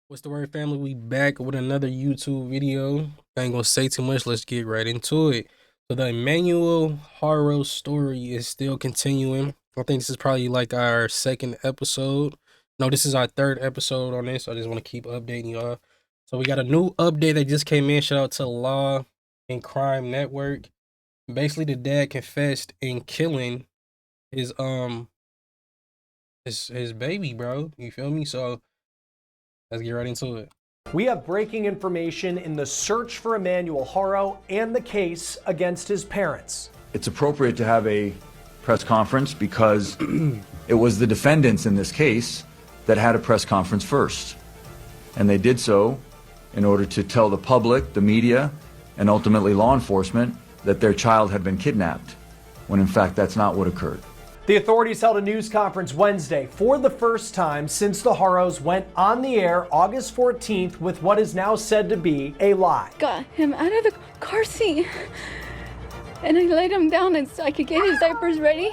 What's the word, family? We back with another YouTube video. I ain't gonna say too much. Let's get right into it. So the Emmanuel Haro story is still continuing. I think this is probably like our second episode. No, this is our third episode on this. So I just want to keep updating y'all. So we got a new update that just came in. Shout out to Law and Crime Network. Basically, the dad confessed in killing his baby, bro. You feel me? So let's get right into it. We have breaking information in the search for Emmanuel Haro and the case against his parents. It's appropriate to have a press conference because it was the defendants in this case that had a press conference first. And they did so in order to tell the public, the media, and ultimately law enforcement that their child had been kidnapped, when in fact that's not what occurred. The authorities held a news conference Wednesday for the first time since the Haros went on the air August 14th with what is now said to be a lie. Got him out of the car seat and I laid him down and so I could get his diapers ready.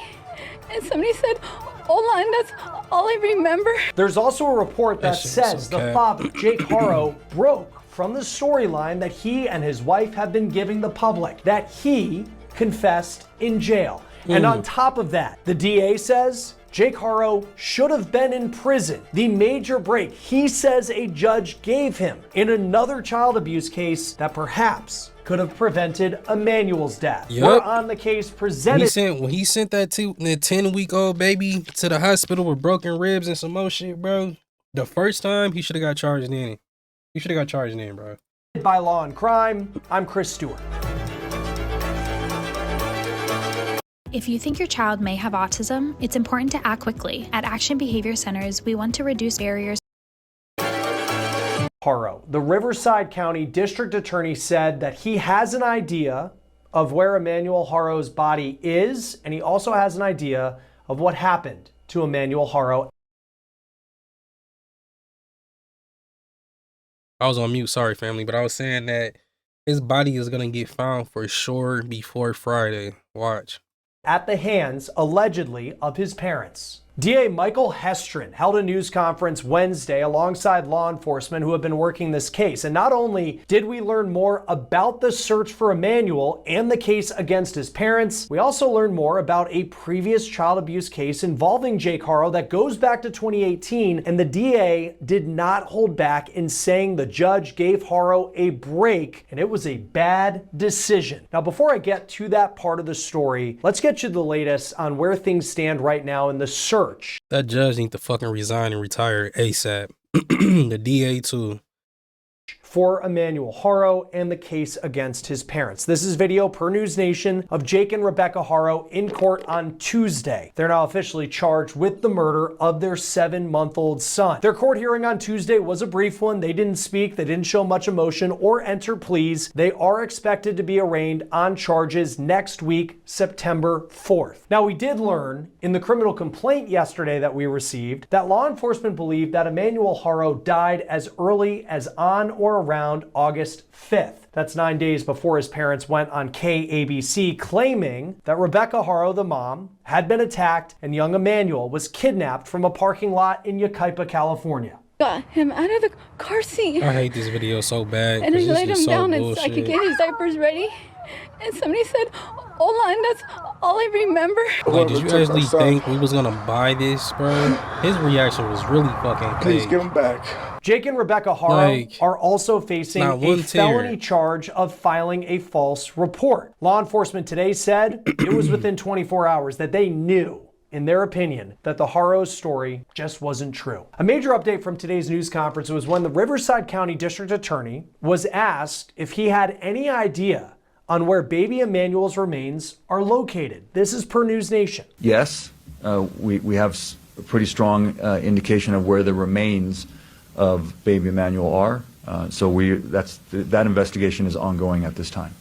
And somebody said, "Hola," and that's all I remember. There's also a report that says the father, Jake Haro, broke from the storyline that he and his wife have been giving the public, that he confessed in jail. And on top of that, the DA says Jake Haro should have been in prison. The major break he says a judge gave him in another child abuse case that perhaps could have prevented Emmanuel's death. Yep. We're on the case presented. When he sent that 10-week-old baby to the hospital with broken ribs and some more shit, bro. The first time he should have got charged in. He should have got charged in, bro. By Law and Crime, I'm Chris Stewart. If you think your child may have autism, it's important to act quickly. At Action Behavior Centers, we want to reduce barriers. Haro, the Riverside County District Attorney, said that he has an idea of where Emmanuel Haro's body is, and he also has an idea of what happened to Emmanuel Haro. I was on mute, sorry family, but I was saying that his body is gonna get found for sure before Friday. Watch. At the hands, allegedly, of his parents. DA Michael Hestron held a news conference Wednesday alongside law enforcement who have been working this case. And not only did we learn more about the search for Emmanuel and the case against his parents, we also learned more about a previous child abuse case involving Jake Haro that goes back to 2018, and the DA did not hold back in saying the judge gave Haro a break and it was a bad decision. Now, before I get to that part of the story, let's get you the latest on where things stand right now in the search. That judge needs to fucking resign and retire ASAP. The DA too. For Emmanuel Haro and the case against his parents. This is video per News Nation of Jake and Rebecca Haro in court on Tuesday. They're now officially charged with the murder of their 7-month-old son. Their court hearing on Tuesday was a brief one. They didn't speak, they didn't show much emotion or enter pleas. They are expected to be arraigned on charges next week, September 4th. Now, we did learn in the criminal complaint yesterday that we received that law enforcement believed that Emmanuel Haro died as early as on or around August 5th. That's 9 days before his parents went on KABC claiming that Rebecca Haro, the mom, had been attacked and young Emmanuel was kidnapped from a parking lot in Yucaipa, California. Got him out of the car seat. I hate this video so bad. And I laid him down bullshit. and so I could get his diapers ready. And somebody said, "Hola," and that's all I remember. Like, did you actually think we was gonna buy this, bro? His reaction was really fucking Please fake. give him back. Jake and Rebecca Haro are also facing a felony charge of filing a false report. Law enforcement today said it was within 24 hours that they knew, in their opinion, that the Haro's story just wasn't true. A major update from today's news conference was when the Riverside County District Attorney was asked if he had any idea on where baby Emmanuel's remains are located. This is per News Nation. Yes, we have a pretty strong indication of where the remains of baby Emmanuel are. So that investigation is ongoing at this time.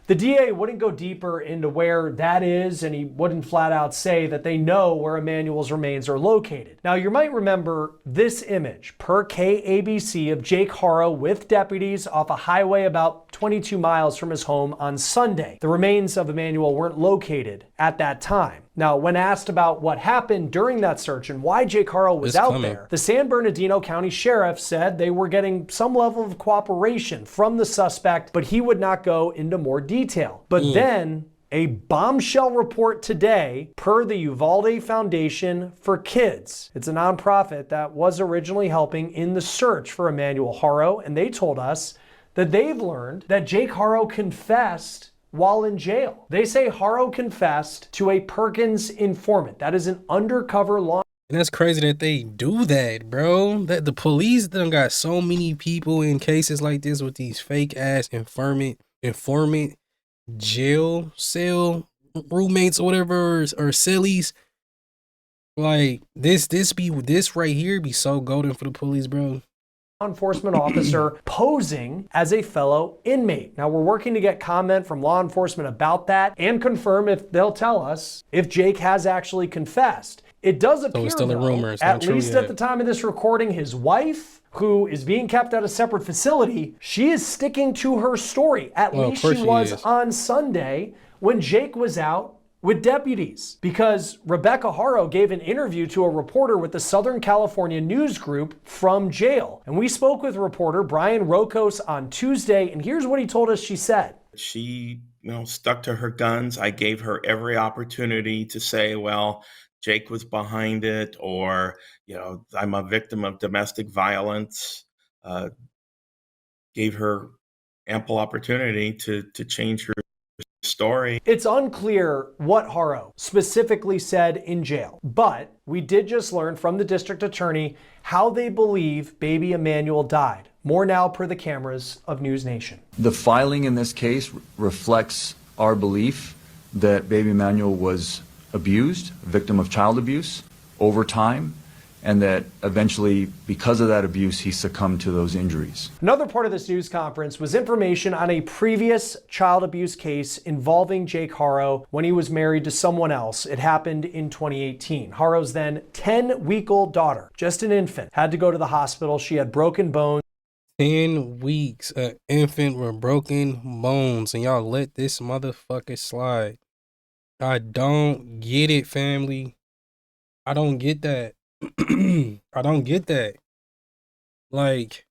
The DA wouldn't go deeper into where that is, and he wouldn't flat out say that they know where Emmanuel's remains are located. Now, you might remember this image per KABC of Jake Haro with deputies off a highway about 22 miles from his home on Sunday. The remains of Emmanuel weren't located at that time. Now, when asked about what happened during that search and why Jake Haro was out there, the San Bernardino County Sheriff said they were getting some level of cooperation from the suspect, but he would not go into more detail. But then a bombshell report today per the Uvalde Foundation for Kids. It's a nonprofit that was originally helping in the search for Emmanuel Haro, and they told us that they've learned that Jake Haro confessed while in jail. They say Haro confessed to a Perkins informant. That is an undercover law. And that's crazy that they do that, bro. That the police done got so many people in cases like this with these fake ass informant jail cell roommates or whatever, or cellies. Like this right here be so golden for the police, bro. Law enforcement officer posing as a fellow inmate. Now, we're working to get comment from law enforcement about that and confirm if they'll tell us if Jake has actually confessed. It does appear, it's still a rumor. It's at not least true at the time of this recording, his wife, who is being kept at a separate facility, she is sticking to her story. At least she was on Sunday when Jake was out with deputies, because Rebecca Haro gave an interview to a reporter with the Southern California News Group from jail. And we spoke with reporter Brian Rokos on Tuesday, and here's what he told us she said. She, stuck to her guns. I gave her every opportunity to say, well, Jake was behind it, or, I'm a victim of domestic violence. Gave her ample opportunity to change her story. It's unclear what Haro specifically said in jail, but we did just learn from the district attorney how they believe baby Emmanuel died. More now per the cameras of News Nation. The filing in this case reflects our belief that baby Emmanuel was abused, victim of child abuse over time, and that eventually, because of that abuse, he succumbed to those injuries. Another part of this news conference was information on a previous child abuse case involving Jake Haro when he was married to someone else. It happened in 2018. Haro's then 10-week-old daughter, just an infant, had to go to the hospital. She had broken bones. 10 weeks, an infant with broken bones, and y'all let this motherfucker slide. I don't get it, family. I don't get that. I don't get that. Like,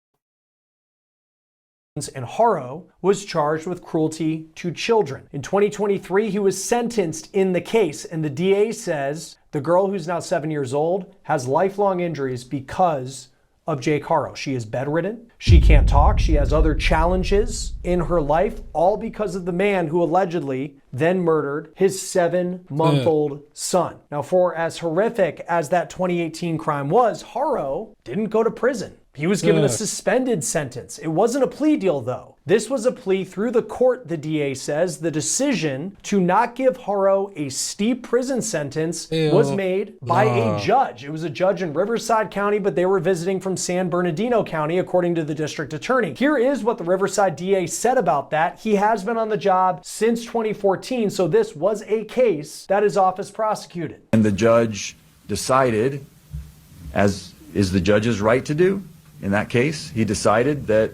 and Haro was charged with cruelty to children. In 2023, he was sentenced in the case, and the DA says the girl, who's now 7 years old, has lifelong injuries because of Jake Haro. She is bedridden. She can't talk. She has other challenges in her life, all because of the man who allegedly then murdered his 7-month-old son. Now, for as horrific as that 2018 crime was, Haro didn't go to prison. He was given a suspended sentence. It wasn't a plea deal, though. This was a plea through the court, the DA says. The decision to not give Haro a steep prison sentence was made by a judge. It was a judge in Riverside County, but they were visiting from San Bernardino County, according to the district attorney. Here is what the Riverside DA said about that. He has been on the job since 2014, so this was a case that his office prosecuted. And the judge decided, as is the judge's right to do, in that case, he decided that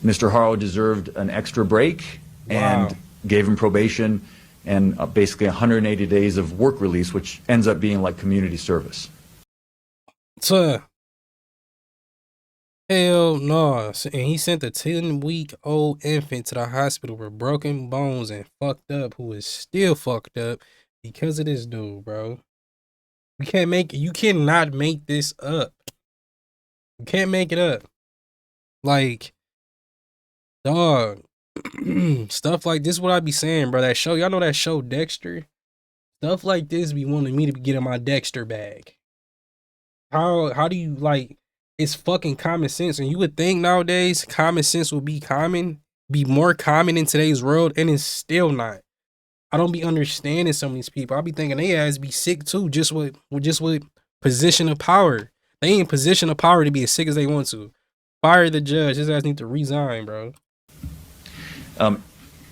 Mr. Haro deserved an extra break and gave him probation and basically 180 days of work release, which ends up being like community service. Hell no. And he sent a 10-week-old infant to the hospital with broken bones and fucked up, who is still fucked up because of this dude, bro. You cannot make this up. You can't make it up. Like, dog, stuff like this, what I be saying, bro. That show, y'all know that show Dexter? Stuff like this be wanting me to get in my Dexter bag. How do you, like, it's fucking common sense. And you would think nowadays common sense would be more common in today's world, and it's still not. I don't be understanding some of these people. I be thinking they ass be sick too, just with position of power. They ain't in position of power to be as sick as they want to. Fire the judge. His ass need to resign, bro.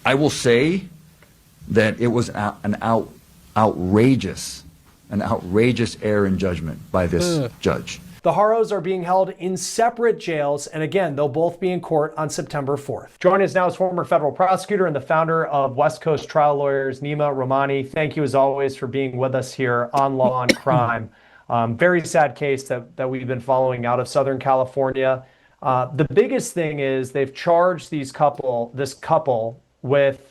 I will say that it was an outrageous error in judgment by this judge. The Haros are being held in separate jails, and again, they'll both be in court on September 4th. Joining us now is former federal prosecutor and the founder of West Coast Trial Lawyers, Nima Rahmani. Thank you, as always, for being with us here on Law on Crime. Very sad case that we've been following out of Southern California. The biggest thing is they've charged this couple with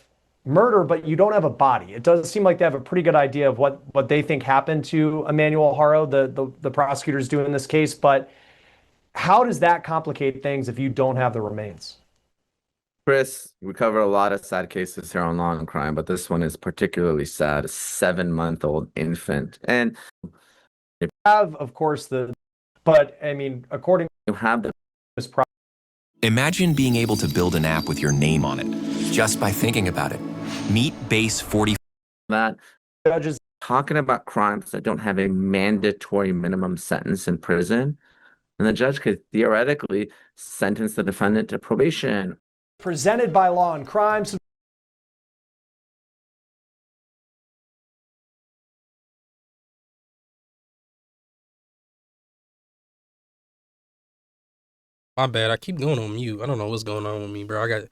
murder, but you don't have a body. It does seem like they have a pretty good idea of what they think happened to Emmanuel Haro, the prosecutors do in this case. But how does that complicate things if you don't have the remains? Chris, we cover a lot of sad cases here on Law and Crime, but this one is particularly sad. A 7-month-old infant. And You have, of course, but I mean, according you have the Imagine being able to build an app with your name on it, just by thinking about it. Meet Base 40. that judges talking about crimes that don't have a mandatory minimum sentence in prison, and the judge could theoretically sentence the defendant to probation. presented by Law and Crime. My bad. I keep going on mute. I don't know what's going on with me, bro. I got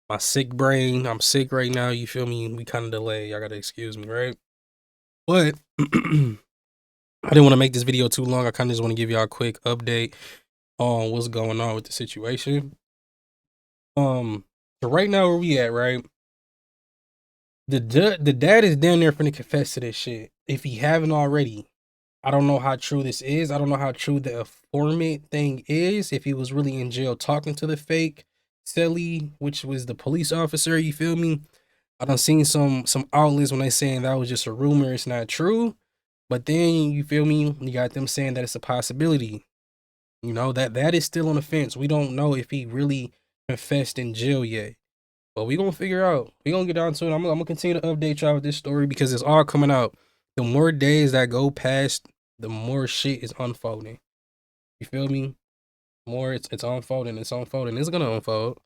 my sick brain. I'm sick right now. You feel me? We kind of delayed. Y'all gotta excuse me, right? But I didn't want to make this video too long. I kind of just want to give y'all a quick update on what's going on with the situation. So right now where we at, right? The dad is down there finna confess to this shit. If he haven't already. I don't know how true this is. I don't know how true the informant thing is. If he was really in jail talking to the fake Selly, which was the police officer, you feel me? I done seen some outlets when they saying that was just a rumor, it's not true. But then you feel me? You got them saying that it's a possibility. You know, that is still on the fence. We don't know if he really confessed in jail yet. But we gonna figure out. We gonna get down to it. I'm gonna continue to update y'all with this story because it's all coming out. The more days that go past, the more shit is unfolding. You feel me? More it's unfolding. It's unfolding. It's gonna unfold.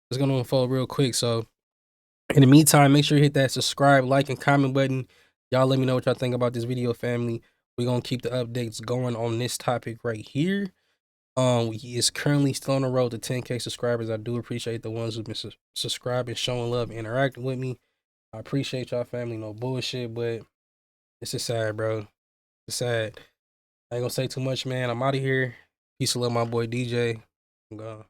It's gonna unfold real quick. So in the meantime, make sure you hit that subscribe, like, and comment button. Y'all let me know what y'all think about this video, family. We're gonna keep the updates going on this topic right here. He is currently still on the road to 10K subscribers. I do appreciate the ones who've been subscribing, showing love, interacting with me. I appreciate y'all, family. No bullshit, but it's just sad, bro. It's sad. I ain't gonna say too much, man. I'm out of here. Peace and love, my boy DJ. I'm gone.